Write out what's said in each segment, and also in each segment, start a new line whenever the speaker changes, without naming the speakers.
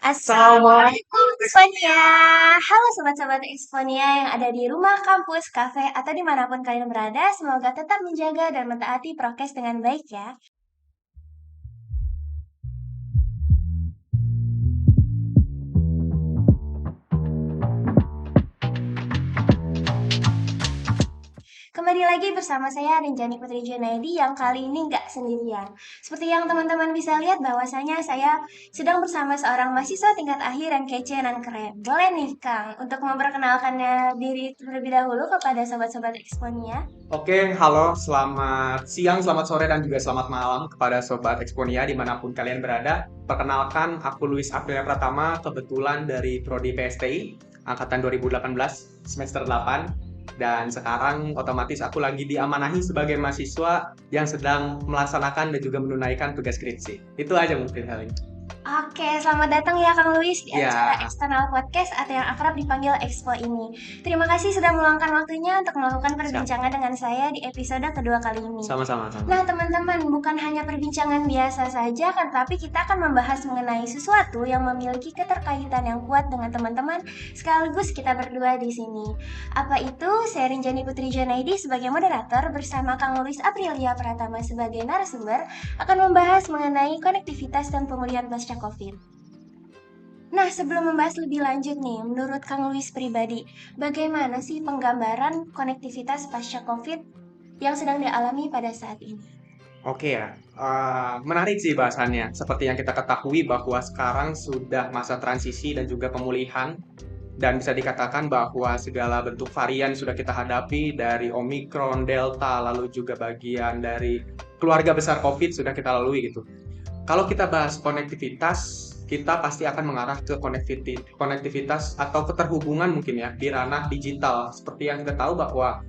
Assalamualaikum Exponia. Halo sobat-sobat Exponia yang ada di rumah, kampus, kafe, atau dimanapun kalian berada. Semoga tetap menjaga dan mentaati prokes dengan baik ya. Kembali lagi bersama saya Rinjani Putri Junaidi yang kali ini nggak sendirian. Seperti yang teman-teman bisa lihat bahwasanya saya sedang bersama seorang mahasiswa tingkat akhir yang kece dan keren. Boleh nih Kang untuk memperkenalkannya diri terlebih dahulu kepada sobat-sobat Exponia.
Oke, halo, selamat siang, selamat sore, dan juga selamat malam kepada Sobat Exponia dimanapun kalian berada. Perkenalkan, aku Luis Aprilia Pratama, kebetulan dari Prodi PSTI, Angkatan 2018, semester 8. Dan sekarang otomatis aku lagi diamanahi sebagai mahasiswa yang sedang melaksanakan dan juga menunaikan tugas skripsi. Itu aja mungkin hal ini.
Oke, selamat datang ya Kang Luis di acara
Ya,
Eksternal Podcast atau yang akrab dipanggil Expo ini. Terima kasih sudah meluangkan waktunya untuk melakukan
siap.
perbincangan dengan saya di episode kedua kali ini.
Sama-sama.
Nah, teman-teman, bukan hanya perbincangan biasa saja kan, tapi kita akan membahas mengenai sesuatu yang memiliki keterkaitan yang kuat dengan teman-teman sekaligus kita berdua di sini. Apa itu? Saya Rinjani Putri Junaidi sebagai moderator bersama Kang Luis Aprilia Pratama sebagai narasumber akan membahas mengenai konektivitas dan pemulihan pasca COVID. Nah, sebelum membahas lebih lanjut nih, menurut Kang Luis pribadi, bagaimana sih penggambaran konektivitas pasca COVID yang sedang dialami pada saat ini?
Oke ya, menarik sih bahasannya. Seperti yang kita ketahui bahwa sekarang sudah masa transisi dan juga pemulihan, dan bisa dikatakan bahwa segala bentuk varian sudah kita hadapi dari Omicron, Delta, lalu juga bagian dari keluarga besar COVID sudah kita lalui gitu. Kalau kita bahas konektivitas, kita pasti akan mengarah ke konektivitas atau keterhubungan mungkin ya di ranah digital. Seperti yang kita tahu bahwa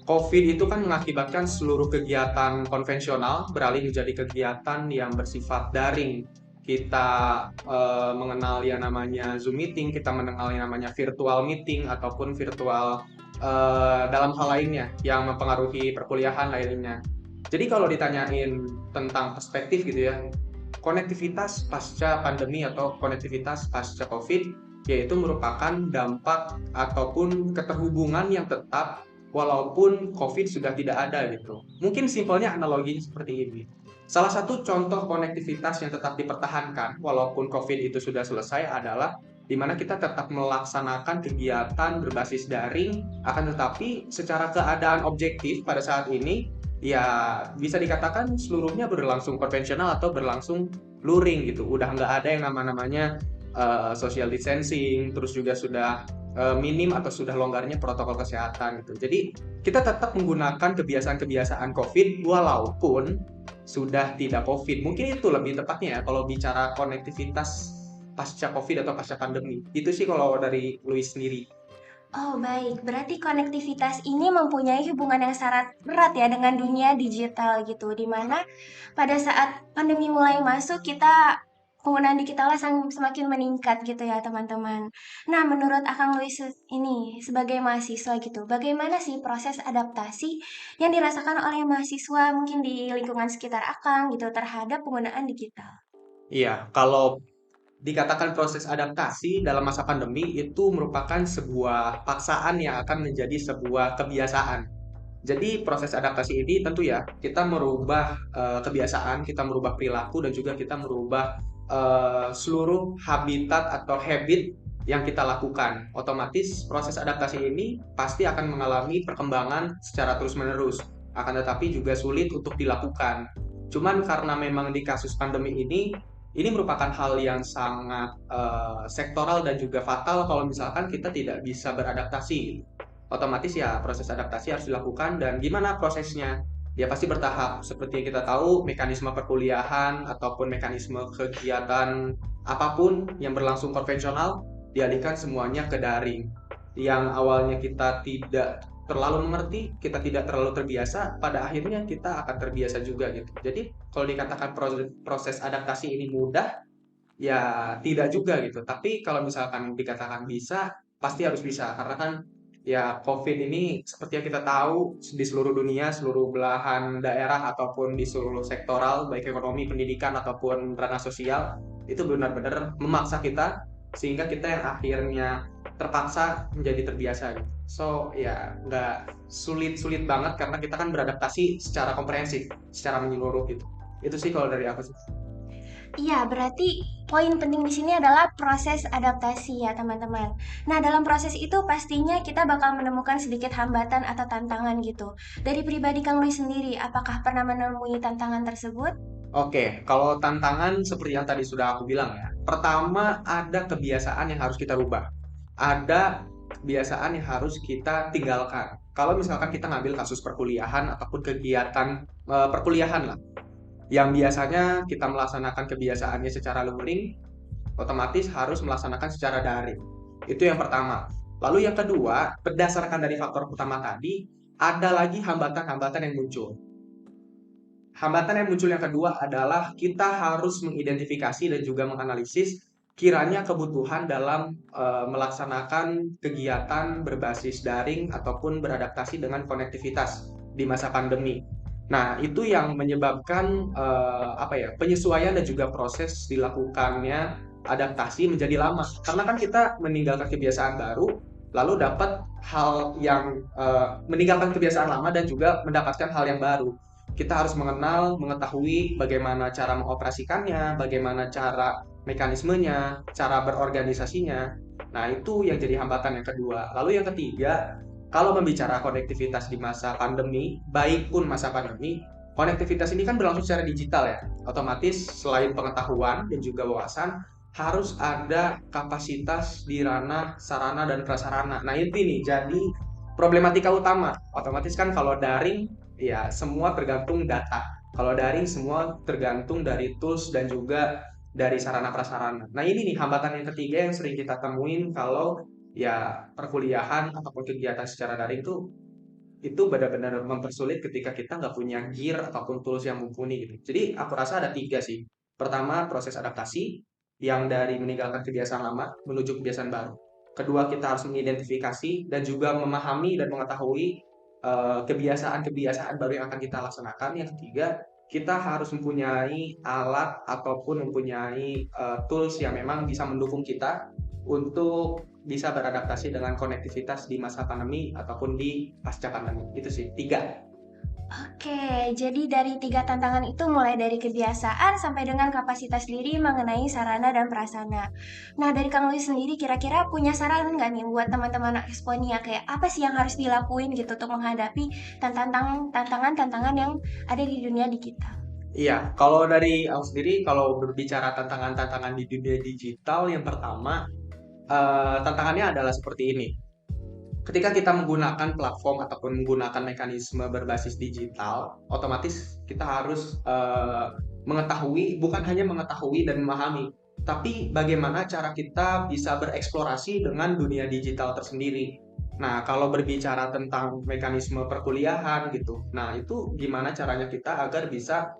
COVID itu kan mengakibatkan seluruh kegiatan konvensional beralih menjadi kegiatan yang bersifat daring. Kita mengenal yang namanya Zoom meeting, kita mengenal yang namanya virtual meeting ataupun virtual dalam hal lainnya yang mempengaruhi perkuliahan lainnya. Jadi kalau ditanyain tentang perspektif gitu ya, konektivitas pasca pandemi atau konektivitas pasca COVID yaitu merupakan dampak ataupun keterhubungan yang tetap walaupun COVID sudah tidak ada gitu. Mungkin simpelnya analoginya seperti ini. Salah satu contoh konektivitas yang tetap dipertahankan walaupun COVID itu sudah selesai adalah di mana kita tetap melaksanakan kegiatan berbasis daring, akan tetapi secara keadaan objektif pada saat ini ya bisa dikatakan seluruhnya berlangsung konvensional atau berlangsung luring gitu. Udah nggak ada yang namanya social distancing, terus juga sudah minim atau sudah longgarnya protokol kesehatan gitu. Jadi kita tetap menggunakan kebiasaan-kebiasaan COVID walaupun sudah tidak COVID. Mungkin itu lebih tepatnya ya kalau bicara konektivitas pasca COVID atau pasca pandemi. Itu sih kalau dari Luis sendiri.
Oh baik, berarti konektivitas ini mempunyai hubungan yang sangat erat ya dengan dunia digital gitu, dimana pada saat pandemi mulai masuk kita penggunaan digitalnya semakin meningkat gitu ya teman-teman. Nah menurut Akang Luis ini sebagai mahasiswa gitu, bagaimana sih proses adaptasi yang dirasakan oleh mahasiswa mungkin di lingkungan sekitar Akang gitu terhadap penggunaan digital?
Iya, kalau dikatakan proses adaptasi dalam masa pandemi itu merupakan sebuah paksaan yang akan menjadi sebuah kebiasaan. Jadi proses adaptasi ini tentu ya kita merubah kebiasaan, kita merubah perilaku dan juga kita merubah seluruh habitat atau habit yang kita lakukan. Otomatis proses adaptasi ini pasti akan mengalami perkembangan secara terus-menerus. Akan tetapi juga sulit untuk dilakukan. Cuman karena memang di kasus pandemi ini merupakan hal yang sangat sektoral dan juga fatal kalau misalkan kita tidak bisa beradaptasi. Otomatis ya proses adaptasi harus dilakukan dan gimana prosesnya? Ya pasti bertahap. Seperti yang kita tahu, mekanisme perkuliahan ataupun mekanisme kegiatan apapun yang berlangsung konvensional dialihkan semuanya ke daring. Yang awalnya kita tidak terlalu mengerti, kita tidak terlalu terbiasa, pada akhirnya kita akan terbiasa juga gitu. Jadi kalau dikatakan proses adaptasi ini mudah, ya tidak juga gitu. Tapi kalau misalkan dikatakan bisa, pasti harus bisa. Karena kan ya COVID ini seperti yang kita tahu di seluruh dunia, seluruh belahan daerah ataupun di seluruh sektoral, baik ekonomi, pendidikan ataupun ranah sosial, Itu benar-benar memaksa kita sehingga kita yang akhirnya terpaksa menjadi terbiasa gitu. So ya nggak sulit-sulit banget karena kita kan beradaptasi secara komprehensif, secara menyeluruh gitu. Itu sih kalau dari aku sih.
Iya, berarti poin penting di sini adalah proses adaptasi ya, teman-teman. Nah, dalam proses itu pastinya kita bakal menemukan sedikit hambatan atau tantangan gitu. Dari pribadi Kang Lui sendiri, apakah pernah menemui tantangan tersebut?
Oke, kalau tantangan seperti yang tadi sudah aku bilang ya. Pertama, ada kebiasaan yang harus kita rubah. Ada kebiasaan yang harus kita tinggalkan. Kalau misalkan kita ngambil kasus perkuliahan ataupun kegiatan perkuliahan lah, yang biasanya kita melaksanakan kebiasaannya secara luring, otomatis harus melaksanakan secara daring. Itu yang pertama. Lalu yang kedua, berdasarkan dari faktor utama tadi, ada lagi hambatan-hambatan yang muncul. Hambatan yang muncul yang kedua adalah kita harus mengidentifikasi dan juga menganalisis kiranya kebutuhan dalam melaksanakan kegiatan berbasis daring ataupun beradaptasi dengan konektivitas di masa pandemi. Nah, itu yang menyebabkan penyesuaian dan juga proses dilakukannya adaptasi menjadi lama. Karena kan kita meninggalkan kebiasaan baru, lalu dapat hal yang meninggalkan kebiasaan lama dan juga mendapatkan hal yang baru. Kita harus mengenal, mengetahui bagaimana cara mengoperasikannya, bagaimana cara mekanismenya, cara berorganisasinya. Nah, itu yang jadi hambatan yang kedua. Lalu yang ketiga, kalau membicara konektivitas di masa pandemi, baik pun masa pandemi, konektivitas ini kan berlangsung secara digital ya. Otomatis selain pengetahuan dan juga wawasan, harus ada kapasitas di ranah sarana dan prasarana. Nah, itu nih jadi problematika utama. Otomatis kan kalau daring ya semua tergantung data. Kalau daring semua tergantung dari tools dan juga dari sarana prasarana. Nah, ini nih hambatan yang ketiga yang sering kita temuin kalau ya perkuliahan ataupun kegiatan secara daring itu benar-benar mempersulit ketika kita nggak punya gear ataupun tools yang mumpuni gitu. Jadi aku rasa ada tiga sih. Pertama, proses adaptasi yang dari meninggalkan kebiasaan lama menuju kebiasaan baru. Kedua, kita harus mengidentifikasi dan juga memahami dan mengetahui kebiasaan-kebiasaan baru yang akan kita laksanakan. Yang ketiga, kita harus mempunyai alat ataupun mempunyai tools yang memang bisa mendukung kita untuk bisa beradaptasi dengan konektivitas di masa pandemi ataupun di pasca pandemi. Itu sih, tiga.
Oke, jadi dari tiga tantangan itu mulai dari kebiasaan sampai dengan kapasitas diri mengenai sarana dan prasarana. Nah, dari Kang Lui sendiri kira-kira punya saran nggak nih buat teman-teman Exponia kayak apa sih yang harus dilakuin gitu untuk menghadapi tantangan-tantangan yang ada di dunia digital?
Iya, kalau dari aku sendiri, kalau berbicara tantangan-tantangan di dunia digital, yang pertama, tantangannya adalah seperti ini. Ketika kita menggunakan platform ataupun menggunakan mekanisme berbasis digital, otomatis kita harus mengetahui, bukan hanya mengetahui dan memahami, tapi bagaimana cara kita bisa bereksplorasi dengan dunia digital tersendiri. Nah, kalau berbicara tentang mekanisme perkuliahan gitu, nah itu gimana caranya kita agar bisa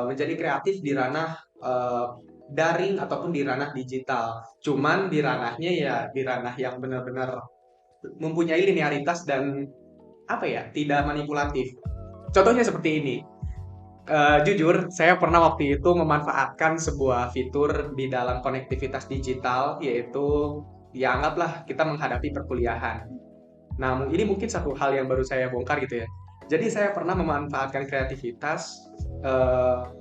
menjadi kreatif di ranah daring ataupun di ranah digital. Cuman di ranahnya ya di ranah yang benar-benar mempunyai linearitas dan apa ya, tidak manipulatif. Contohnya seperti ini. Jujur, saya pernah waktu itu memanfaatkan sebuah fitur di dalam konektivitas digital, yaitu ya anggaplah kita menghadapi perkuliahan. Nah, ini mungkin satu hal yang baru saya bongkar gitu ya. Jadi saya pernah memanfaatkan kreativitas,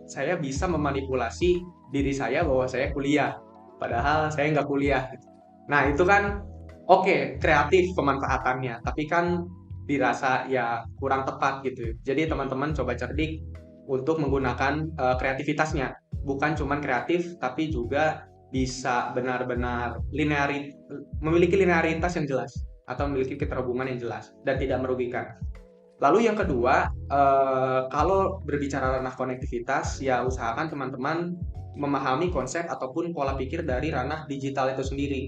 saya bisa memanipulasi diri saya bahwa saya kuliah, padahal saya nggak kuliah. Nah, itu kan oke, kreatif pemanfaatannya, tapi kan dirasa ya kurang tepat gitu. Jadi teman-teman coba cerdik untuk menggunakan kreativitasnya. Bukan cuma kreatif, tapi juga bisa benar-benar memiliki linearitas yang jelas atau memiliki keterhubungan yang jelas dan tidak merugikan. Lalu yang kedua, kalau berbicara ranah konektivitas, ya usahakan teman-teman memahami konsep ataupun pola pikir dari ranah digital itu sendiri.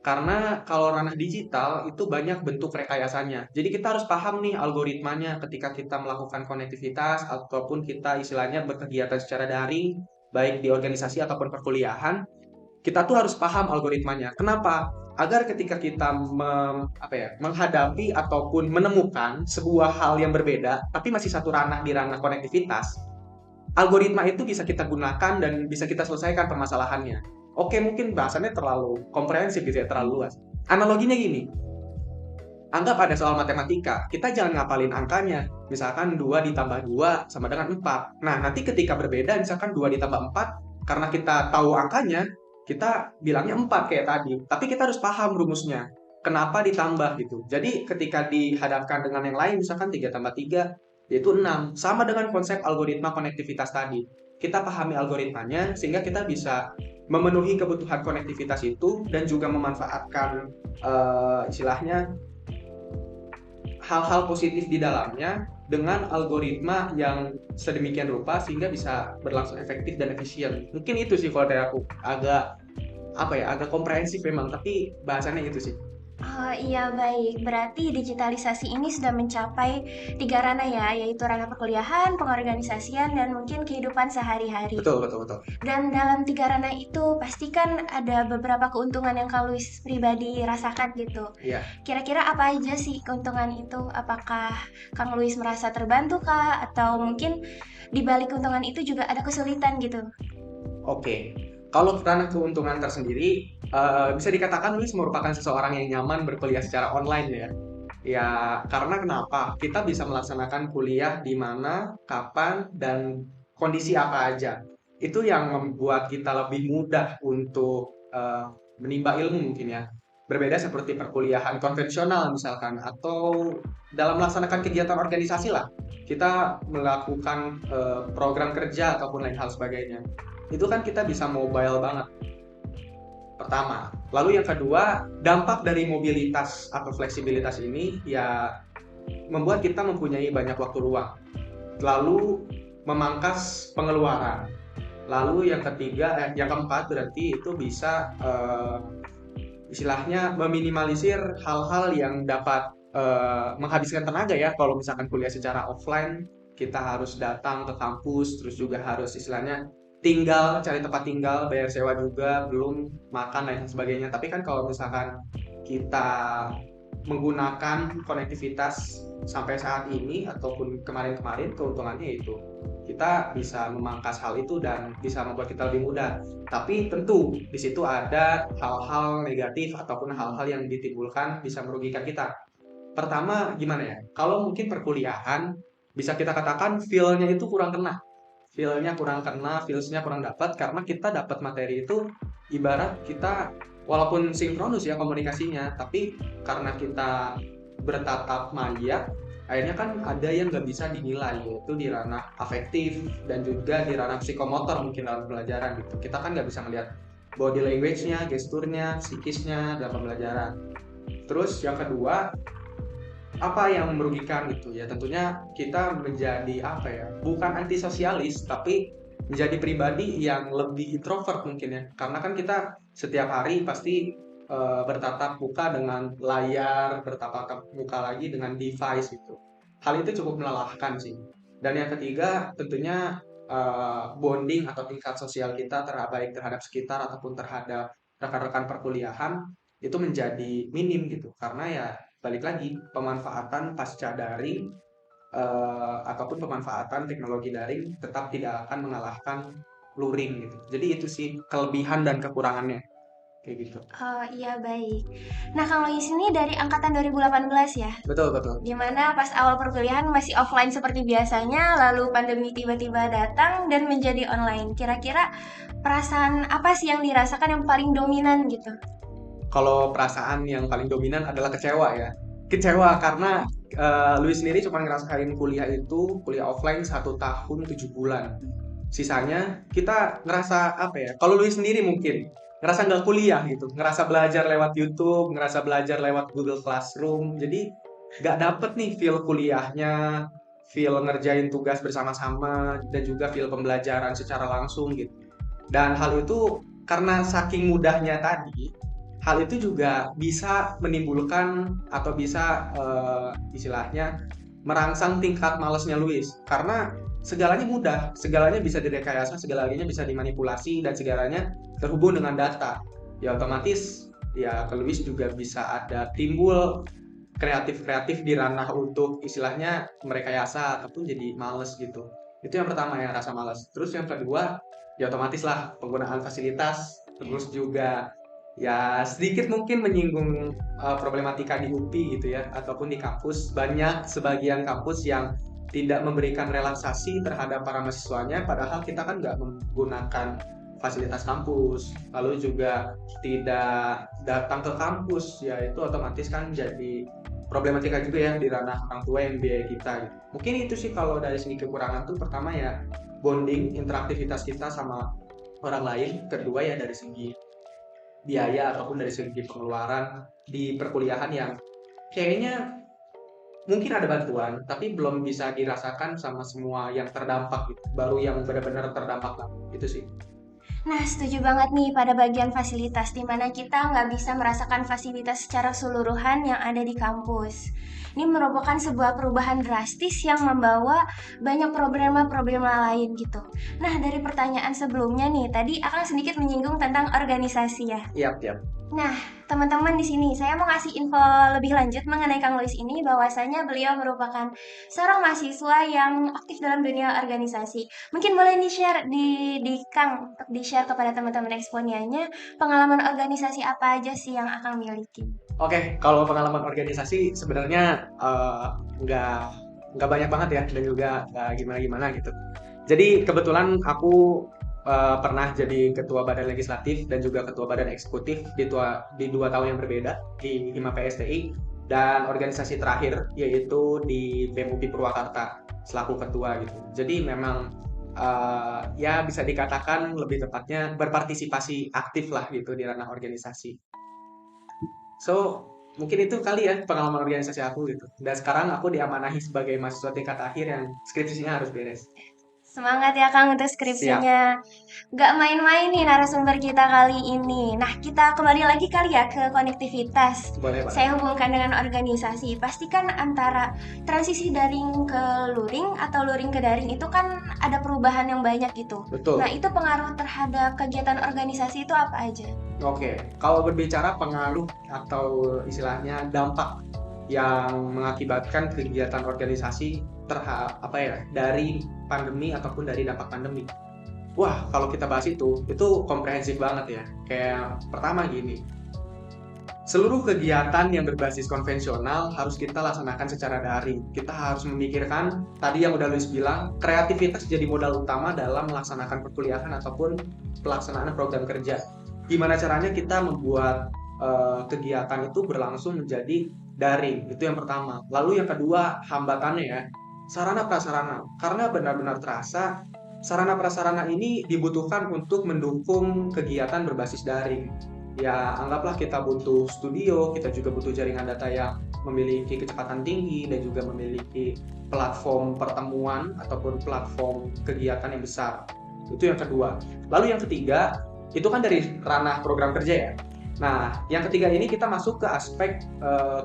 Karena kalau ranah digital itu banyak bentuk rekayasanya. Jadi kita harus paham nih algoritmanya ketika kita melakukan konektivitas ataupun kita istilahnya berkegiatan secara daring, baik di organisasi ataupun perkuliahan, kita tuh harus paham algoritmanya. Kenapa? Agar ketika kita menghadapi ataupun menemukan sebuah hal yang berbeda, tapi masih satu ranah di ranah konektivitas, algoritma itu bisa kita gunakan dan bisa kita selesaikan permasalahannya. Oke, mungkin bahasannya terlalu komprehensif gitu ya, terlalu luas. Analoginya gini, anggap ada soal matematika, kita jangan ngapalin angkanya. Misalkan 2 ditambah 2 sama dengan 4. Nah, nanti ketika berbeda, misalkan 2 ditambah 4, karena kita tahu angkanya, kita bilangnya 4 kayak tadi. Tapi kita harus paham rumusnya. Kenapa ditambah gitu. Jadi ketika dihadapkan dengan yang lain, misalkan 3 tambah 3, yaitu 6. Sama dengan konsep algoritma konektivitas tadi. Kita pahami algoritmanya, sehingga kita bisa memenuhi kebutuhan konektivitas itu, dan juga memanfaatkan istilahnya hal-hal positif di dalamnya dengan algoritma yang sedemikian rupa sehingga bisa berlangsung efektif dan efisien. Mungkin itu sih kalau dari aku, agak apa ya, agak komprehensif memang, tapi bahasannya itu sih.
Oh iya baik, berarti digitalisasi ini sudah mencapai tiga ranah ya, yaitu ranah perkuliahan, pengorganisasian, dan mungkin kehidupan sehari-hari.
Betul, betul, betul.
Dan dalam tiga ranah itu pastikan ada beberapa keuntungan yang Kak Luis pribadi rasakan gitu.
Iya.
Kira-kira apa aja sih keuntungan itu? Apakah Kang Luis merasa terbantu kah? Atau mungkin di balik keuntungan itu juga ada kesulitan gitu?
Oke, kalau ranah keuntungan tersendiri, bisa dikatakan Luis merupakan seseorang yang nyaman berkuliah secara online ya. Ya, karena kenapa? Kita bisa melaksanakan kuliah di mana, kapan, dan kondisi apa aja. Itu yang membuat kita lebih mudah untuk menimba ilmu mungkin ya. Berbeda seperti perkuliahan konvensional misalkan, atau dalam melaksanakan kegiatan organisasi lah. Kita melakukan program kerja ataupun lain hal sebagainya. Itu kan kita bisa mobile banget, pertama. Lalu yang kedua, dampak dari mobilitas atau fleksibilitas ini ya membuat kita mempunyai banyak waktu luang. Lalu memangkas pengeluaran. Lalu yang ketiga, yang keempat berarti itu bisa istilahnya meminimalisir hal-hal yang dapat menghabiskan tenaga ya. Kalau misalkan kuliah secara offline, kita harus datang ke kampus, terus juga harus istilahnya tinggal, cari tempat tinggal, bayar sewa juga, belum makan dan sebagainya. Tapi kan kalau misalkan kita menggunakan konektivitas sampai saat ini ataupun kemarin-kemarin, keuntungannya itu kita bisa memangkas hal itu dan bisa membuat kita lebih mudah. Tapi tentu di situ ada hal-hal negatif ataupun hal-hal yang ditimbulkan bisa merugikan kita. Pertama, gimana ya? Kalau mungkin perkuliahan bisa kita katakan feel-nya itu kurang kena. Feel-nya kurang kena, feels-nya kurang dapat karena kita dapat materi itu ibarat kita walaupun sinkronus ya komunikasinya, tapi karena kita bertatap maya, akhirnya kan ada yang nggak bisa dinilai, yaitu di ranah afektif dan juga di ranah psikomotor mungkin dalam pembelajaran gitu. Kita kan nggak bisa melihat body language-nya, gesturnya, psikisnya dalam pembelajaran. Terus yang kedua, apa yang merugikan gitu ya, tentunya kita menjadi apa ya, bukan antisosialis tapi menjadi pribadi yang lebih introvert mungkin ya, karena kan kita setiap hari pasti bertatap muka dengan layar, bertatap muka lagi dengan device gitu. Hal itu cukup melelahkan sih. Dan yang ketiga tentunya bonding atau tingkat sosial kita terhadap baik terhadap sekitar ataupun terhadap rekan-rekan perkuliahan itu menjadi minim gitu, karena ya balik lagi pemanfaatan pasca daring ataupun pemanfaatan teknologi daring tetap tidak akan mengalahkan luring gitu. Jadi itu sih kelebihan dan kekurangannya kayak gitu.
Oh iya baik. Nah Kang Luis ini dari angkatan 2018 ya?
Betul, betul.
Dimana pas awal perkuliahan masih offline seperti biasanya, lalu pandemi tiba-tiba datang dan menjadi online. Kira-kira perasaan apa sih yang dirasakan yang paling dominan gitu?
Kalau perasaan yang paling dominan adalah kecewa ya. Kecewa karena Luis sendiri cuma ngerasain kuliah itu kuliah offline 1 tahun 7 bulan. Sisanya kita ngerasa apa ya? Kalau Luis sendiri mungkin ngerasa nggak kuliah gitu, ngerasa belajar lewat YouTube, ngerasa belajar lewat Google Classroom. Jadi nggak dapet nih feel kuliahnya, feel ngerjain tugas bersama-sama, dan juga feel pembelajaran secara langsung gitu. Dan hal itu karena saking mudahnya tadi, hal itu juga bisa menimbulkan atau bisa istilahnya merangsang tingkat malesnya Luis, karena segalanya mudah, segalanya bisa direkayasa, segalanya bisa dimanipulasi, dan segalanya terhubung dengan data. Ya otomatis ya ke Luis juga bisa ada timbul kreatif-kreatif di ranah untuk istilahnya merekayasa ataupun jadi males gitu. Itu yang pertama ya, rasa malas. Terus yang kedua, ya otomatis lah penggunaan fasilitas, terus juga ya sedikit mungkin menyinggung problematika di UPI gitu ya, ataupun di kampus. Banyak sebagian kampus yang tidak memberikan relaksasi terhadap para mahasiswanya, padahal kita kan nggak menggunakan fasilitas kampus, lalu juga tidak datang ke kampus, ya itu otomatis kan jadi problematika juga ya di ranah orang tua yang biaya kita gitu. Mungkin itu sih kalau dari segi kekurangan tuh, pertama ya bonding, interaktivitas kita sama orang lain. Kedua ya dari segi biaya ataupun dari segi pengeluaran di perkuliahan yang kayaknya mungkin ada bantuan tapi belum bisa dirasakan sama semua yang terdampak gitu. Baru yang benar-benar terdampak lah. Itu sih.
Nah, setuju banget nih pada bagian fasilitas, di mana kita nggak bisa merasakan fasilitas secara keseluruhan yang ada di kampus. Ini merupakan sebuah perubahan drastis yang membawa banyak problema-problema lain gitu. Nah, dari pertanyaan sebelumnya nih, tadi akan sedikit menyinggung tentang organisasi ya.
Iya, iya.
Nah, teman-teman di sini saya mau ngasih info lebih lanjut mengenai Kang Luis ini, bahwasanya beliau merupakan seorang mahasiswa yang aktif dalam dunia organisasi. Mungkin boleh di-share di Kang untuk di-share kepada teman-teman eksponianya pengalaman organisasi apa aja sih yang Akang miliki.
Oke, kalau pengalaman organisasi sebenarnya nggak banyak banget ya, dan juga nggak gimana-gimana gitu. Jadi kebetulan aku pernah jadi ketua badan legislatif dan juga ketua badan eksekutif di 2 tahun yang berbeda di Hima PSTI, dan organisasi terakhir yaitu di BEM UPI Purwakarta selaku ketua gitu. Jadi memang ya bisa dikatakan lebih tepatnya berpartisipasi aktif lah gitu di ranah organisasi. So, mungkin itu kali ya pengalaman organisasi aku gitu. Dan sekarang aku diamanahi sebagai mahasiswa tingkat akhir yang skripsinya harus beres.
Semangat ya Kang untuk
Siap,
skripsinya. Gak main-main nih narasumber kita kali ini. Nah, kita kembali lagi kali ya ke konektivitas.
boleh Pak.
Saya hubungkan dengan organisasi. Pastikan antara transisi daring ke luring atau luring ke daring itu kan ada perubahan yang banyak gitu.
Betul.
Nah, itu pengaruh terhadap kegiatan organisasi itu apa aja?
Oke, kalau berbicara pengaruh atau istilahnya dampak yang mengakibatkan kegiatan organisasi dari pandemi ataupun dari dampak pandemi. Wah, kalau kita bahas itu komprehensif banget ya. Kayak pertama gini, seluruh kegiatan yang berbasis konvensional harus kita laksanakan secara daring. Kita harus memikirkan, tadi yang udah Luis bilang, kreativitas jadi modal utama dalam melaksanakan perkuliahan ataupun pelaksanaan program kerja. Gimana caranya kita membuat kegiatan itu berlangsung menjadi daring, itu yang pertama. Lalu yang kedua, hambatannya ya, sarana prasarana. Karena benar-benar terasa sarana prasarana ini dibutuhkan untuk mendukung kegiatan berbasis daring. Ya, anggaplah kita butuh studio, kita juga butuh jaringan data yang memiliki kecepatan tinggi dan juga memiliki platform pertemuan ataupun platform kegiatan yang besar. Itu yang kedua. Lalu yang ketiga, itu kan dari ranah program kerja ya. Nah, yang ketiga ini kita masuk ke aspek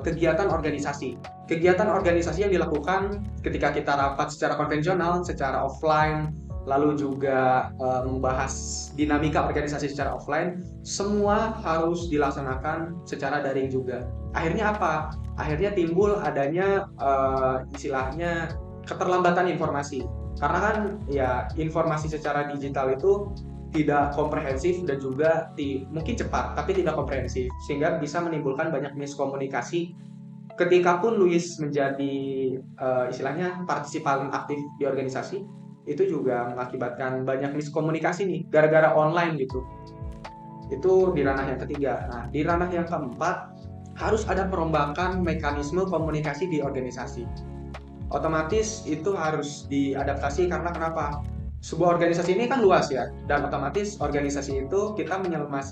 kegiatan organisasi. Kegiatan organisasi yang dilakukan ketika kita rapat secara konvensional, secara offline, lalu juga membahas dinamika organisasi secara offline, semua harus dilaksanakan secara daring juga. Akhirnya apa? Akhirnya timbul adanya istilahnya keterlambatan informasi. Karena kan ya informasi secara digital itu tidak komprehensif dan juga mungkin cepat tapi tidak komprehensif, sehingga bisa menimbulkan banyak miskomunikasi. Ketika pun Luis menjadi istilahnya partisipan aktif di organisasi, itu juga mengakibatkan banyak miskomunikasi nih gara-gara online gitu. Itu di ranah yang ketiga. Nah, di ranah yang keempat, harus ada perombakan mekanisme komunikasi di organisasi. Otomatis itu harus diadaptasi karena kenapa? Sebuah organisasi ini kan luas ya, dan otomatis organisasi itu kita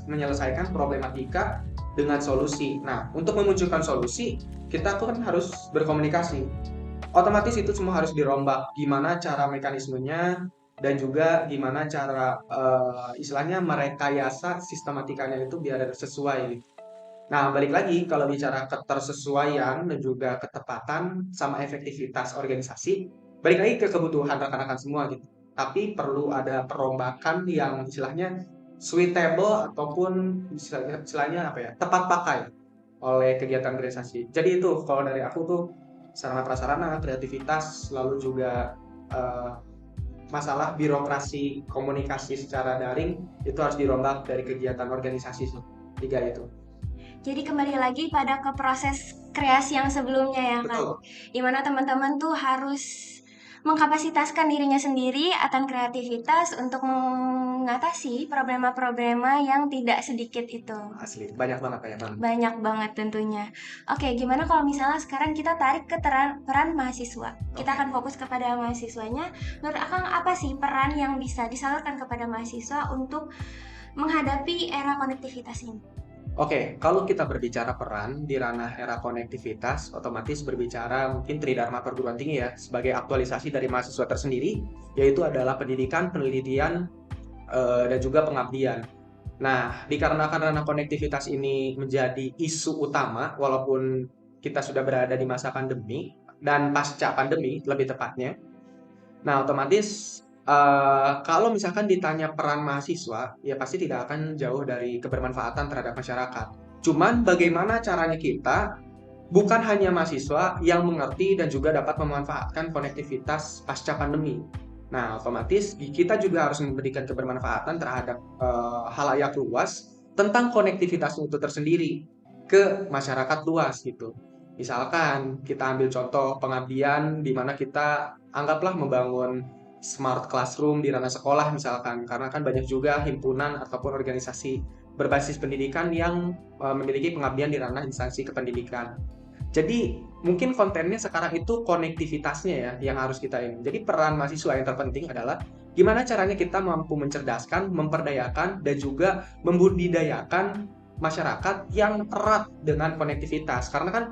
menyelesaikan problematika dengan solusi. Nah, untuk memunculkan solusi, kita tuh kan harus berkomunikasi. Otomatis itu semua harus dirombak, gimana cara mekanismenya dan juga gimana cara istilahnya merekayasa sistematikanya itu biar sesuai. Nah, balik lagi kalau bicara ketersesuaian dan juga ketepatan sama efektivitas organisasi, balik lagi ke kebutuhan rekan-rekan semua gitu. Tapi perlu ada perombakan yang istilahnya suitable ataupun istilahnya apa ya, tepat pakai oleh kegiatan organisasi. Jadi itu kalau dari aku tuh sarana prasarana, kreativitas, lalu juga eh, masalah birokrasi komunikasi secara daring itu harus dirombak dari kegiatan organisasi sih, tiga itu.
Jadi kembali lagi pada ke proses kreasi yang sebelumnya ya kan,
Betul.
dimana teman-teman tuh harus mengkapasitaskan dirinya sendiri akan kreativitas untuk mengatasi problema-problema yang tidak sedikit itu.
Asli, banyak banget kayak banget.
Banyak banget tentunya. Oke, gimana kalau misalnya sekarang kita tarik ke peran mahasiswa? Kita
Oke.
akan fokus kepada mahasiswanya. Menurut Akang apa sih peran yang bisa disalurkan kepada mahasiswa untuk menghadapi era konektivitas ini?
Oke, kalau kita berbicara peran di ranah era konektivitas, otomatis berbicara mungkin Tridharma perguruan tinggi ya, sebagai aktualisasi dari mahasiswa tersendiri, yaitu adalah pendidikan, penelitian, dan juga pengabdian. Nah, dikarenakan ranah konektivitas ini menjadi isu utama, walaupun kita sudah berada di masa pandemi, dan pasca pandemi lebih tepatnya, nah otomatis kalau misalkan ditanya peran mahasiswa, ya pasti tidak akan jauh dari kebermanfaatan terhadap masyarakat. Cuman bagaimana caranya kita, bukan hanya mahasiswa yang mengerti dan juga dapat memanfaatkan konektivitas pasca pandemi. Nah, otomatis kita juga harus memberikan kebermanfaatan terhadap halayak luas tentang konektivitas itu tersendiri ke masyarakat luas gitu. Misalkan kita ambil contoh pengabdian di mana kita anggaplah membangun smart classroom di ranah sekolah misalkan, karena kan banyak juga himpunan ataupun organisasi berbasis pendidikan yang memiliki pengabdian di ranah instansi kependidikan. Jadi mungkin kontennya sekarang itu konektivitasnya ya yang harus kita ini. Jadi peran mahasiswa yang terpenting adalah gimana caranya kita mampu mencerdaskan, memperdayakan, dan juga membudidayakan masyarakat yang erat dengan konektivitas. Karena kan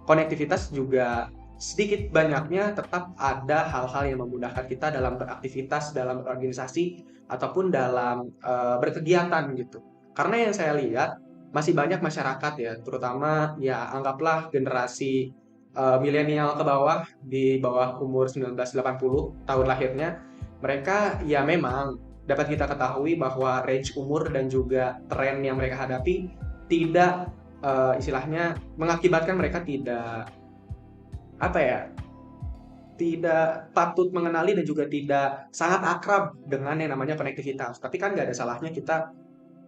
konektivitas juga sedikit banyaknya tetap ada hal-hal yang memudahkan kita dalam beraktivitas, dalam berorganisasi, ataupun dalam berkegiatan gitu. Karena yang saya lihat masih banyak masyarakat ya, terutama ya anggaplah generasi milenial ke bawah, di bawah umur 1980 tahun lahirnya, mereka ya memang dapat kita ketahui bahwa range umur dan juga tren yang mereka hadapi tidak istilahnya mengakibatkan mereka tidak apa ya, tidak patut mengenali dan juga tidak sangat akrab dengan yang namanya konektivitas. Tapi kan nggak ada salahnya kita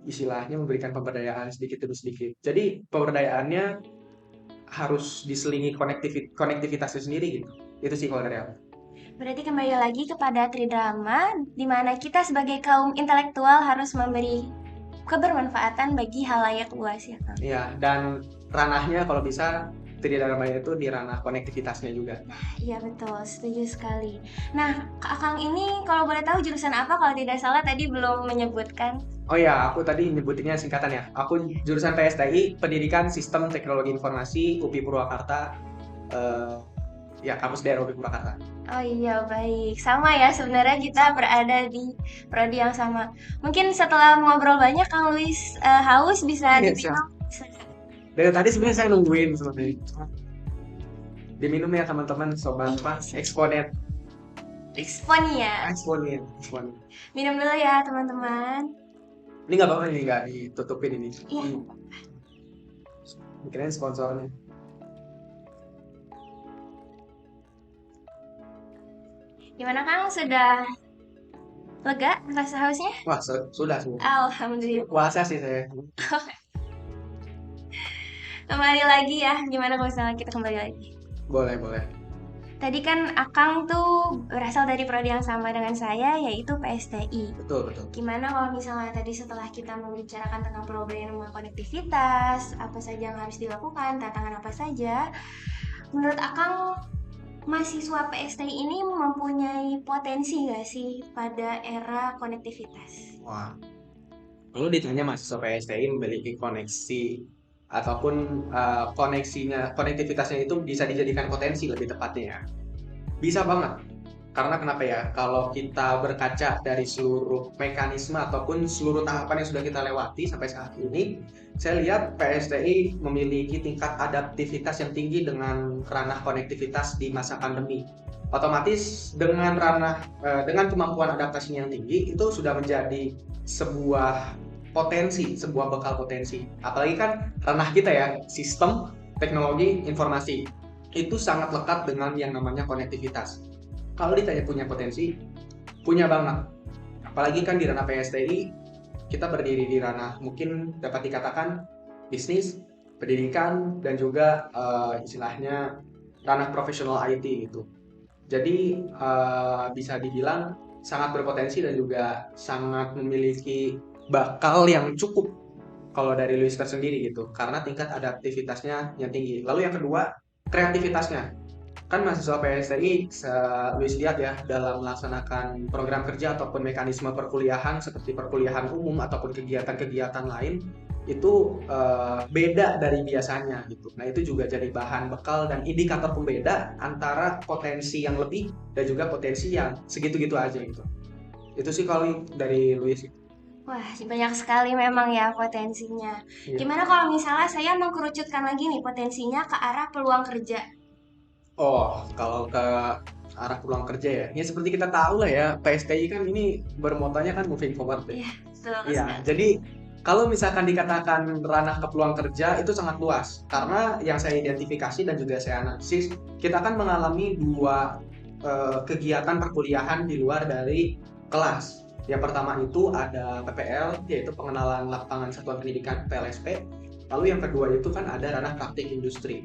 istilahnya memberikan pemberdayaan sedikit demi sedikit. Jadi pemberdayaannya harus diselingi konektivitasnya sendiri gitu. Itu sih kalau dari aku.
Berarti kembali lagi kepada Tridharma, di mana kita sebagai kaum intelektual harus memberi kebermanfaatan bagi halayak luas ya kan?
Iya, dan ranahnya kalau bisa tidak dalamnya itu di ranah konektivitasnya juga.
Iya betul, setuju sekali. Nah, Kak Akang ini kalau boleh tahu jurusan apa kalau tidak salah tadi belum menyebutkan?
Oh ya, aku tadi nyebutinnya singkatan ya. Aku jurusan PSTI, Pendidikan Sistem Teknologi Informasi, UPI Purwakarta. eh, ya, kampus daerah UPI Purwakarta.
Oh iya, baik. Sama ya, sebenarnya kita berada di prodi yang sama. Mungkin setelah ngobrol banyak, Kang Luis haus bisa
Iya,
diminum.
dari tadi sebenarnya saya nungguin sebenarnya. Diminum ya teman-teman, sobat apa? Eksponet.
Eksponia.
Eksponet. Eksponet.
Minum dulu ya, teman-teman.
Ini nggak apa-apa, ini nggak ditutupin ini.
Iya.
Mungkin sponsornya.
Gimana Kang? Sudah lega rasa hausnya?
Wah, sudah.
Alhamdulillah.
Puasa sih saya.
Kembali lagi ya. Gimana kalau misalnya kita kembali lagi?
Boleh, boleh.
Tadi kan Akang tuh berasal dari prodi yang sama dengan saya, yaitu PSTI.
Betul, betul.
Gimana kalau misalnya tadi setelah kita membicarakan tentang problema konektivitas, apa saja yang harus dilakukan, tantangan apa saja, menurut Akang mahasiswa PSTI ini mempunyai potensi nggak sih pada era konektivitas?
Wah, kalau ditanya mahasiswa PSTI memiliki koneksi ataupun konektivitasnya itu bisa dijadikan potensi lebih tepatnya ya. Bisa banget. Karena kenapa ya? Kalau kita berkaca dari seluruh mekanisme ataupun seluruh tahapan yang sudah kita lewati sampai saat ini, saya lihat PSTI memiliki tingkat adaptivitas yang tinggi dengan ranah konektivitas di masa pandemi. Otomatis dengan dengan kemampuan adaptasinya yang tinggi itu sudah menjadi sebuah potensi, sebuah bekal potensi. Apalagi kan ranah kita ya, sistem teknologi informasi itu sangat lekat dengan yang namanya konektivitas. Kalau ditanya punya potensi, Punya banget. Apalagi kan di ranah PSTI, kita berdiri di ranah mungkin dapat dikatakan bisnis, pendidikan, dan juga istilahnya ranah profesional IT gitu. Jadi bisa dibilang sangat berpotensi dan juga sangat memiliki bakal yang cukup kalau dari Luis sendiri gitu, karena tingkat adaptivitasnya yang tinggi. Lalu yang kedua, kreativitasnya. Kan mahasiswa PSTI, Luis lihat ya, dalam melaksanakan program kerja ataupun mekanisme perkuliahan seperti perkuliahan umum ataupun kegiatan-kegiatan lain, itu beda dari biasanya gitu. Nah itu juga jadi bahan bekal dan indikator pembeda antara potensi yang lebih dan juga potensi yang segitu-gitu aja gitu. Itu sih kalau dari Luis.
Wah, banyak sekali memang ya potensinya.
Iya.
Gimana kalau misalnya saya mengkerucutkan lagi nih potensinya ke arah peluang kerja?
Oh, kalau ke arah peluang kerja ya, ya seperti kita tahu lah ya, PSTI kan ini bermotonya kan moving forward ya.
Iya, betul
Iya,
sekali.
jadi kalau misalkan dikatakan ranah ke peluang kerja itu sangat luas, karena yang saya identifikasi dan juga saya analisis, kita kan mengalami dua kegiatan perkuliahan di luar dari kelas. Yang pertama itu ada PPL, yaitu pengenalan lapangan satuan pendidikan (PLSP). Lalu yang kedua itu kan ada ranah praktik industri.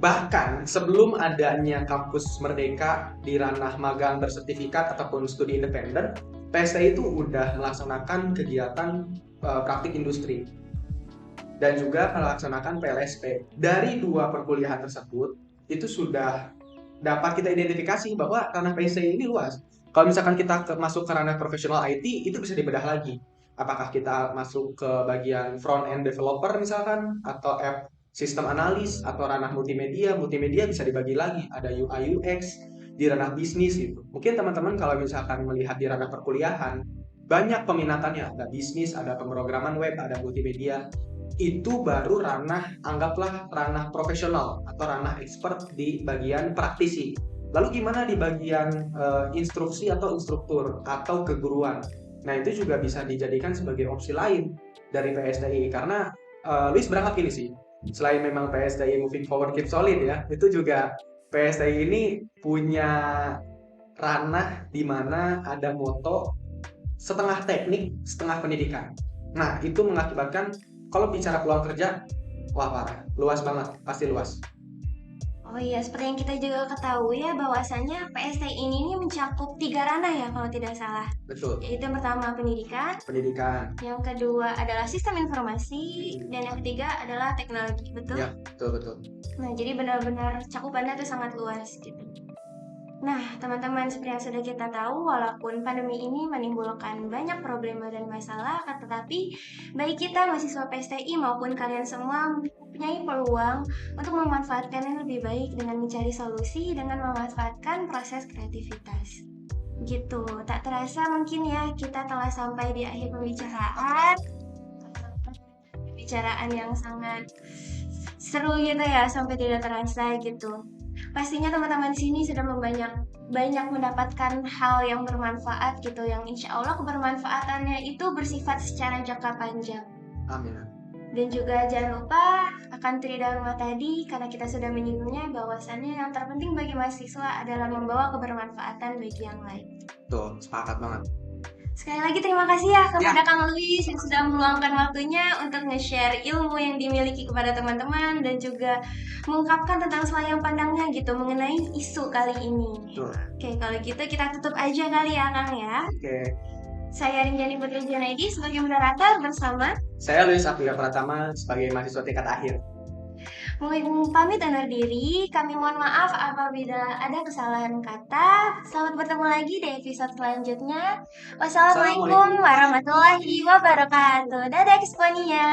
Bahkan sebelum adanya kampus Merdeka di ranah magang bersertifikat ataupun studi independen, PSTI itu udah melaksanakan kegiatan praktik industri dan juga melaksanakan PLSP. Dari dua perkuliahan tersebut, itu sudah dapat kita identifikasi bahwa ranah PSTI ini luas. Kalau misalkan kita masuk ke ranah profesional IT, itu bisa dibedah lagi. Apakah kita masuk ke bagian front end developer misalkan, atau app sistem analis, atau ranah multimedia. Multimedia bisa dibagi lagi, ada UI UX, di ranah bisnis gitu. Mungkin teman-teman kalau misalkan melihat di ranah perkuliahan, banyak peminatannya, ada bisnis, ada pemrograman web, ada multimedia. Itu baru ranah, anggaplah ranah profesional atau ranah expert di bagian praktisi. Lalu gimana di bagian instruksi atau instruktur atau keguruan? Nah itu juga bisa dijadikan sebagai opsi lain dari PSTI, karena Luis berangkat gini sih, selain memang PSTI moving forward keep solid ya, itu juga PSTI ini punya ranah di mana ada moto setengah teknik, setengah pendidikan. Nah, itu mengakibatkan kalau bicara peluang kerja, wah parah, luas banget, pasti luas.
Oh iya, seperti yang kita juga ketahui ya bahwasannya PSTI ini mencakup 3 ranah ya kalau tidak salah.
Betul,
Yaitu yang pertama pendidikan,
pendidikan.
yang kedua adalah sistem informasi, dan yang ketiga adalah teknologi, betul?
Ya, betul.
Nah, jadi benar-benar cakupannya itu sangat luas gitu. Nah, teman-teman, seperti yang sudah kita tahu, walaupun pandemi ini menimbulkan banyak problema dan masalah, tetapi baik kita mahasiswa PSTI maupun kalian semua mempunyai peluang untuk memanfaatkannya lebih baik dengan mencari solusi dengan memanfaatkan proses kreativitas. Gitu, tak terasa mungkin ya kita telah sampai di akhir pembicaraan yang sangat seru gitu ya, sampai tidak terasa gitu. Pastinya teman-teman di sini sudah banyak mendapatkan hal yang bermanfaat gitu, yang insya Allah kebermanfaatannya itu bersifat secara jangka panjang.
Amin.
Dan juga jangan lupa akan Tridharma tadi, karena kita sudah menyinggungnya bahwasannya yang terpenting bagi mahasiswa adalah membawa kebermanfaatan bagi yang lain.
Tuh, sepakat banget.
Sekali lagi terima kasih ya kepada Kang Luis yang sudah meluangkan waktunya untuk nge-share ilmu yang dimiliki kepada teman-teman dan juga mengungkapkan tentang selayang pandangnya gitu mengenai isu kali ini.
Betul.
Oke, kalau gitu kita tutup aja kali ya Kang ya.
Oke.
Saya Rinjani Putri Junaidi sebagai moderator bersama
Saya Luis Abdullah Pratama sebagai mahasiswa tingkat akhir.
Mohon pamit undur diri. Kami mohon maaf apabila ada kesalahan kata. Selamat bertemu lagi di episode selanjutnya. Wassalamualaikum warahmatullahi wabarakatuh. Dadah Exponia.